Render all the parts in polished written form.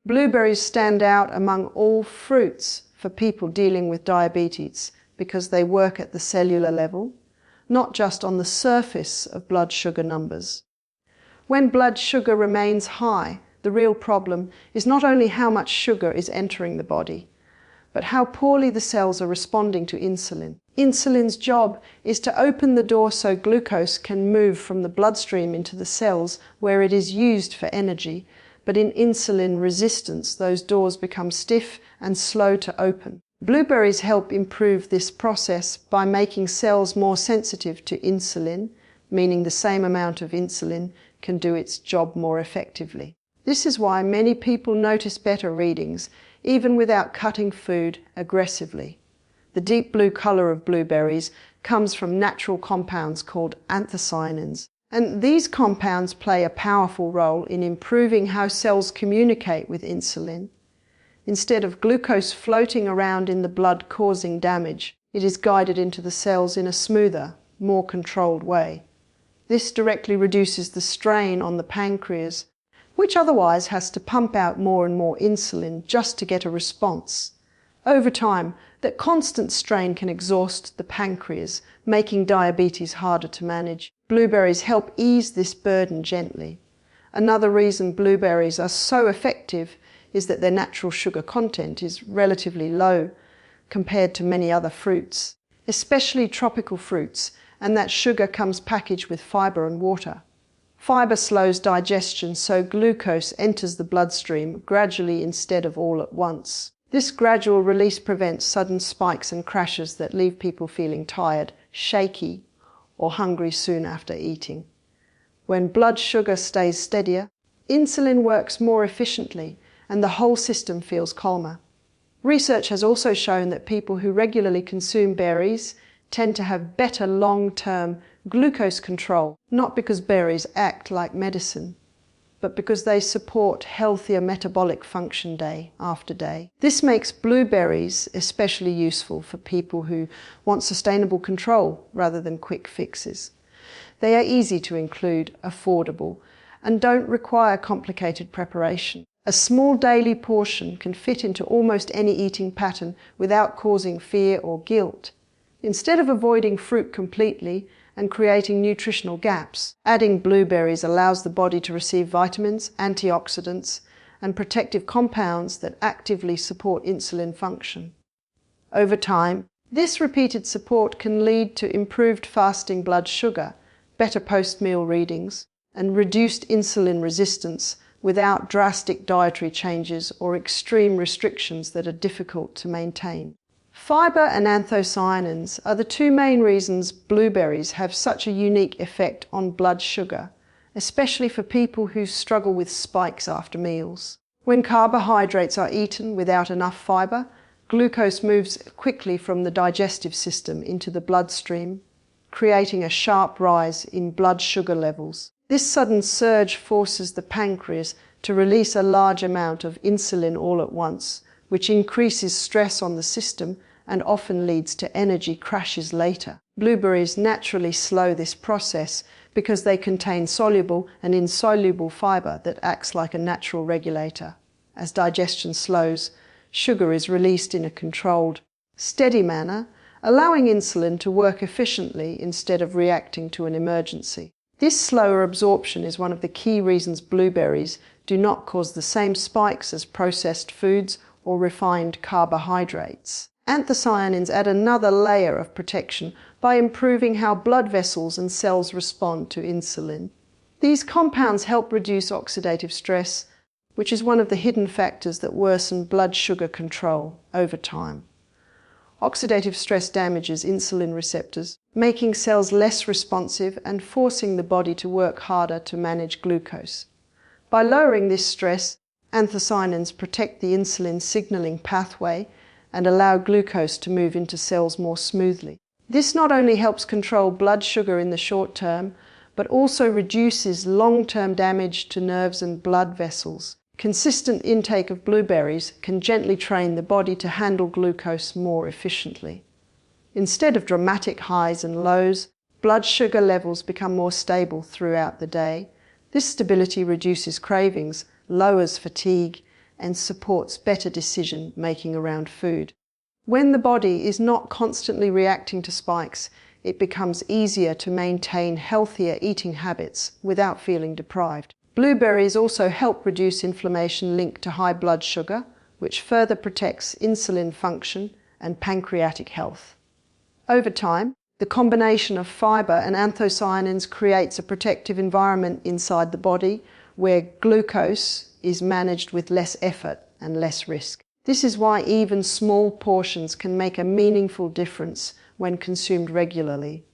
Blueberries stand out among all fruits for people dealing with diabetes because they work at the cellular level, not just on the surface of blood sugar numbers. When blood sugar remains high, the real problem is not only how much sugar is entering the body, but how poorly the cells are responding to insulin. Insulin's job is to open the door so glucose can move from the bloodstream into the cells where it is used for energy, but in insulin resistance, those doors become stiff and slow to open. Blueberries help improve this process by making cells more sensitive to insulin, meaning the same amount of insulin can do its job more effectively. This is why many people notice better readings, even without cutting food aggressively. The deep blue color of blueberries comes from natural compounds called anthocyanins, and these compounds play a powerful role in improving how cells communicate with insulin. Instead of glucose floating around in the blood causing damage, it is guided into the cells in a smoother, more controlled way. This directly reduces the strain on the pancreas, which otherwise has to pump out more and more insulin just to get a response. Over time, that constant strain can exhaust the pancreas, making diabetes harder to manage. Blueberries help ease this burden gently. Another reason blueberries are so effective is that their natural sugar content is relatively low compared to many other fruits, especially tropical fruits, and that sugar comes packaged with fiber and water. Fiber slows digestion, so glucose enters the bloodstream gradually instead of all at once. This gradual release prevents sudden spikes and crashes that leave people feeling tired, shaky, or hungry soon after eating. When blood sugar stays steadier, insulin works more efficiently and the whole system feels calmer. Research has also shown that people who regularly consume berries tend to have better long-term glucose control, not because berries act like medicine, but because they support healthier metabolic function day after day. This makes blueberries especially useful for people who want sustainable control rather than quick fixes. They are easy to include, affordable, and don't require complicated preparation. A small daily portion can fit into almost any eating pattern without causing fear or guilt. Instead of avoiding fruit completely and creating nutritional gaps, adding blueberries allows the body to receive vitamins, antioxidants, and protective compounds that actively support insulin function. Over time, this repeated support can lead to improved fasting blood sugar, better post-meal readings, and reduced insulin resistance without drastic dietary changes or extreme restrictions that are difficult to maintain. Fiber and anthocyanins are the two main reasons blueberries have such a unique effect on blood sugar, especially for people who struggle with spikes after meals. When carbohydrates are eaten without enough fiber, glucose moves quickly from the digestive system into the bloodstream, creating a sharp rise in blood sugar levels. This sudden surge forces the pancreas to release a large amount of insulin all at once, which increases stress on the system and often leads to energy crashes later. Blueberries naturally slow this process because they contain soluble and insoluble fiber that acts like a natural regulator. As digestion slows, sugar is released in a controlled, steady manner, allowing insulin to work efficiently instead of reacting to an emergency. This slower absorption is one of the key reasons blueberries do not cause the same spikes as processed foods or refined carbohydrates. Anthocyanins add another layer of protection by improving how blood vessels and cells respond to insulin. These compounds help reduce oxidative stress, which is one of the hidden factors that worsen blood sugar control over time. Oxidative stress damages insulin receptors, making cells less responsive and forcing the body to work harder to manage glucose. By lowering this stress, anthocyanins protect the insulin signaling pathway and allow glucose to move into cells more smoothly. This not only helps control blood sugar in the short term, but also reduces long-term damage to nerves and blood vessels. Consistent intake of blueberries can gently train the body to handle glucose more efficiently. Instead of dramatic highs and lows, blood sugar levels become more stable throughout the day. This stability reduces cravings, lowers fatigue, and supports better decision making around food. When the body is not constantly reacting to spikes, it becomes easier to maintain healthier eating habits without feeling deprived. Blueberries also help reduce inflammation linked to high blood sugar, which further protects insulin function and pancreatic health. Over time, the combination of fiber and anthocyanins creates a protective environment inside the body where glucose is managed with less effort and less risk. This is why even small portions can make a meaningful difference when consumed regularly.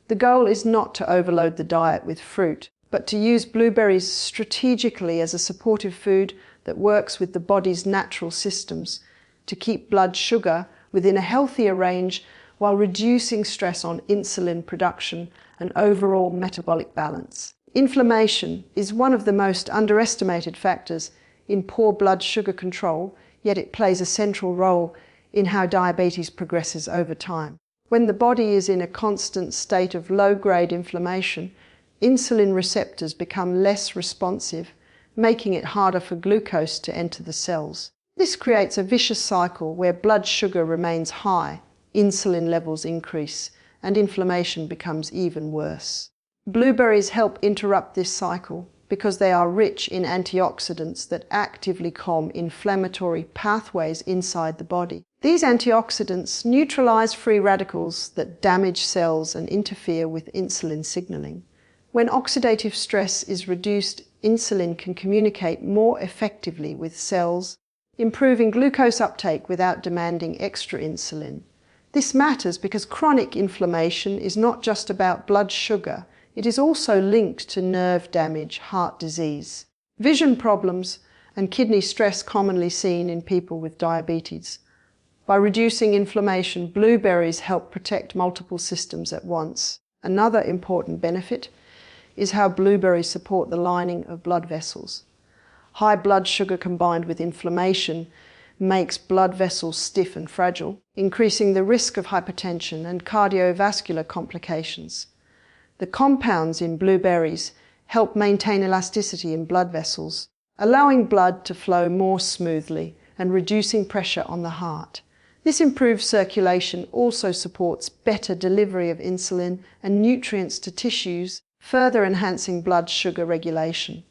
The goal is not to overload the diet with fruit, but to use blueberries strategically as a supportive food that works with the body's natural systems to keep blood sugar within a healthier range while reducing stress on insulin production and overall metabolic balance. Inflammation is one of the most underestimated factors in poor blood sugar control, yet it plays a central role in how diabetes progresses over time. When the body is in a constant state of low-grade inflammation, insulin receptors become less responsive, making it harder for glucose to enter the cells. This creates a vicious cycle where blood sugar remains high, insulin levels increase, and inflammation becomes even worse. Blueberries help interrupt this cycle because they are rich in antioxidants that actively calm inflammatory pathways inside the body. These antioxidants neutralize free radicals that damage cells and interfere with insulin signaling. When oxidative stress is reduced, insulin can communicate more effectively with cells, improving glucose uptake without demanding extra insulin. This matters because chronic inflammation is not just about blood sugar, it is also linked to nerve damage, heart disease, vision problems, and kidney stress commonly seen in people with diabetes. By reducing inflammation, blueberries help protect multiple systems at once. Another important benefit is how blueberries support the lining of blood vessels. High blood sugar combined with inflammation makes blood vessels stiff and fragile, increasing the risk of hypertension and cardiovascular complications. The compounds in blueberries help maintain elasticity in blood vessels, allowing blood to flow more smoothly and reducing pressure on the heart. This improved circulation also supports better delivery of insulin and nutrients to tissues, further enhancing blood sugar regulation.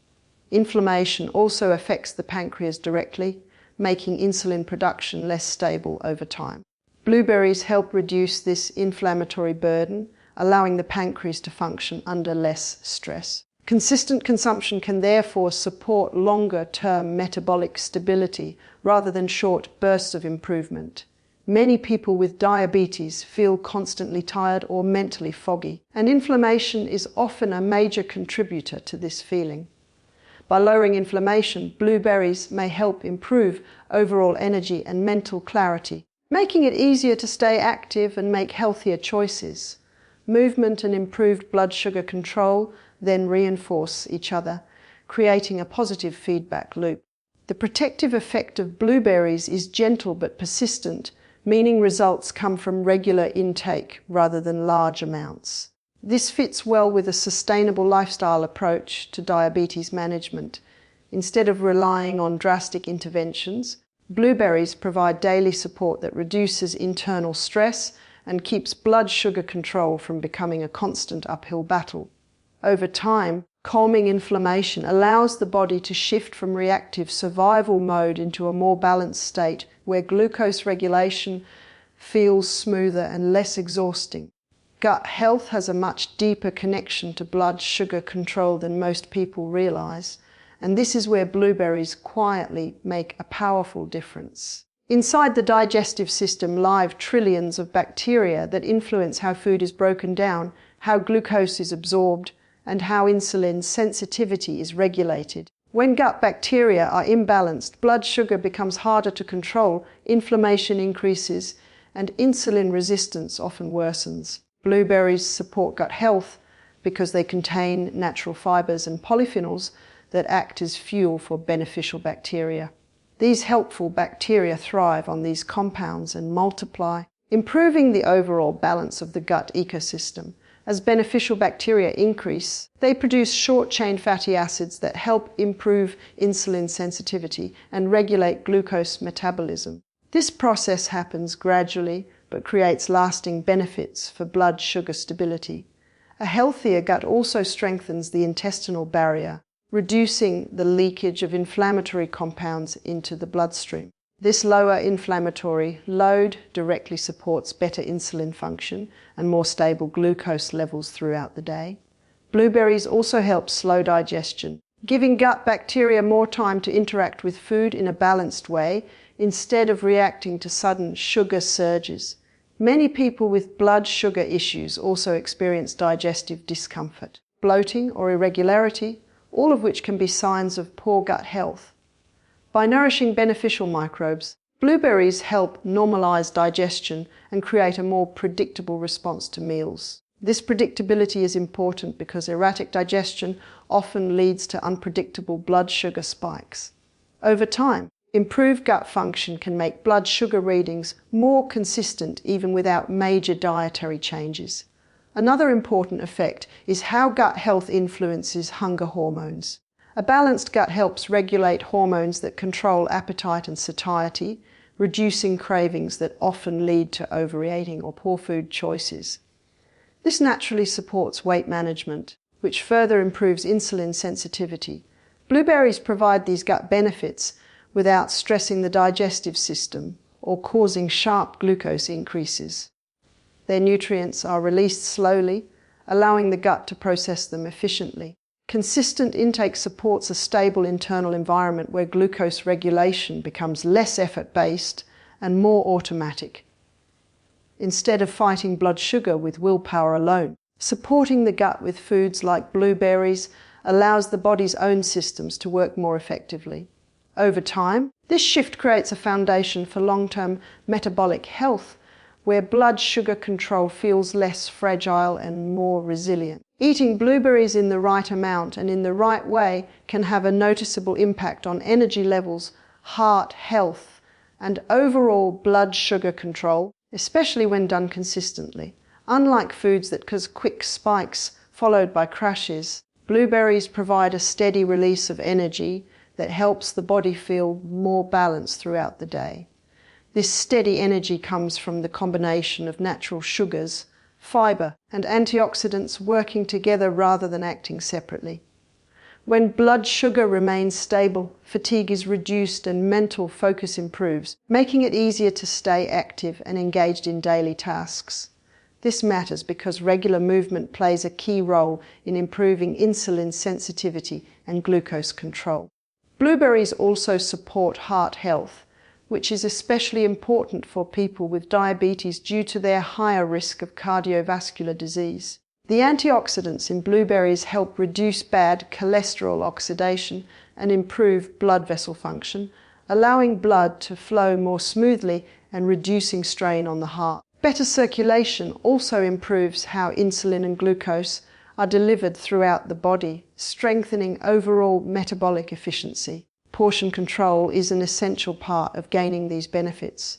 Inflammation also affects the pancreas directly, making insulin production less stable over time. Blueberries help reduce this inflammatory burden, allowing the pancreas to function under less stress. Consistent consumption can therefore support longer-term metabolic stability rather than short bursts of improvement. Many people with diabetes feel constantly tired or mentally foggy, and inflammation is often a major contributor to this feeling. By lowering inflammation, blueberries may help improve overall energy and mental clarity, making it easier to stay active and make healthier choices. Movement and improved blood sugar control then reinforce each other, creating a positive feedback loop. The protective effect of blueberries is gentle but persistent, meaning results come from regular intake rather than large amounts. This fits well with a sustainable lifestyle approach to diabetes management. Instead of relying on drastic interventions, blueberries provide daily support that reduces internal stress and keeps blood sugar control from becoming a constant uphill battle. Over time, calming inflammation allows the body to shift from reactive survival mode into a more balanced state where glucose regulation feels smoother and less exhausting. Gut health has a much deeper connection to blood sugar control than most people realize, and this is where blueberries quietly make a powerful difference. Inside the digestive system live trillions of bacteria that influence how food is broken down, how glucose is absorbed, and how insulin sensitivity is regulated. When gut bacteria are imbalanced, blood sugar becomes harder to control, inflammation increases, and insulin resistance often worsens. Blueberries support gut health because they contain natural fibers and polyphenols that act as fuel for beneficial bacteria. These helpful bacteria thrive on these compounds and multiply, improving the overall balance of the gut ecosystem. As beneficial bacteria increase, they produce short-chain fatty acids that help improve insulin sensitivity and regulate glucose metabolism. This process happens gradually but creates lasting benefits for blood sugar stability. A healthier gut also strengthens the intestinal barrier, reducing the leakage of inflammatory compounds into the bloodstream. This lower inflammatory load directly supports better insulin function and more stable glucose levels throughout the day. Blueberries also help slow digestion, giving gut bacteria more time to interact with food in a balanced way instead of reacting to sudden sugar surges. Many people with blood sugar issues also experience digestive discomfort, bloating or irregularity, all of which can be signs of poor gut health. By nourishing beneficial microbes, blueberries help normalize digestion and create a more predictable response to meals. This predictability is important because erratic digestion often leads to unpredictable blood sugar spikes. Over time, improved gut function can make blood sugar readings more consistent even without major dietary changes. Another important effect is how gut health influences hunger hormones. A balanced gut helps regulate hormones that control appetite and satiety, reducing cravings that often lead to overeating or poor food choices. This naturally supports weight management, which further improves insulin sensitivity. Blueberries provide these gut benefits without stressing the digestive system or causing sharp glucose increases. Their nutrients are released slowly, allowing the gut to process them efficiently. Consistent intake supports a stable internal environment where glucose regulation becomes less effort-based and more automatic, instead of fighting blood sugar with willpower alone. Supporting the gut with foods like blueberries allows the body's own systems to work more effectively. Over time, this shift creates a foundation for long-term metabolic health, where blood sugar control feels less fragile and more resilient. Eating blueberries in the right amount and in the right way can have a noticeable impact on energy levels, heart health, and overall blood sugar control, especially when done consistently. Unlike foods that cause quick spikes followed by crashes, blueberries provide a steady release of energy that helps the body feel more balanced throughout the day. This steady energy comes from the combination of natural sugars, fiber, and antioxidants working together rather than acting separately. When blood sugar remains stable, fatigue is reduced and mental focus improves, making it easier to stay active and engaged in daily tasks. This matters because regular movement plays a key role in improving insulin sensitivity and glucose control. Blueberries also support heart health, which is especially important for people with diabetes due to their higher risk of cardiovascular disease. The antioxidants in blueberries help reduce bad cholesterol oxidation and improve blood vessel function, allowing blood to flow more smoothly and reducing strain on the heart. Better circulation also improves how insulin and glucose are delivered throughout the body, strengthening overall metabolic efficiency. Portion control is an essential part of gaining these benefits.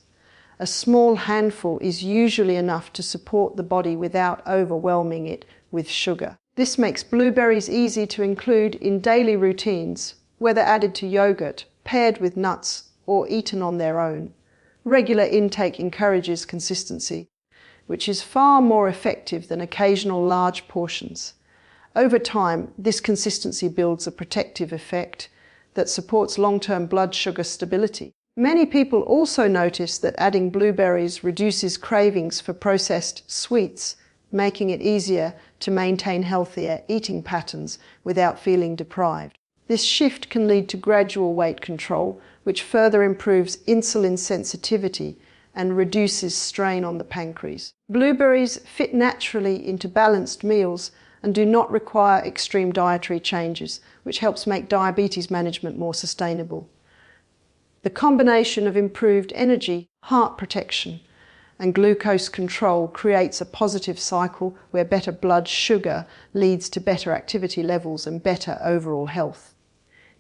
A small handful is usually enough to support the body without overwhelming it with sugar. This makes blueberries easy to include in daily routines, whether added to yogurt, paired with nuts, or eaten on their own. Regular intake encourages consistency, which is far more effective than occasional large portions. Over time, this consistency builds a protective effect that supports long-term blood sugar stability. Many people also notice that adding blueberries reduces cravings for processed sweets, making it easier to maintain healthier eating patterns without feeling deprived. This shift can lead to gradual weight control, which further improves insulin sensitivity and reduces strain on the pancreas. Blueberries fit naturally into balanced meals and do not require extreme dietary changes, which helps make diabetes management more sustainable. The combination of improved energy, heart protection, and glucose control creates a positive cycle where better blood sugar leads to better activity levels and better overall health.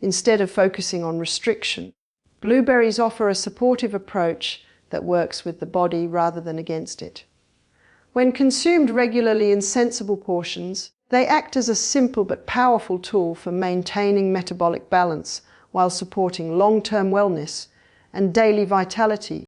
Instead of focusing on restriction, blueberries offer a supportive approach that works with the body rather than against it. When consumed regularly in sensible portions, they act as a simple but powerful tool for maintaining metabolic balance while supporting long-term wellness and daily vitality.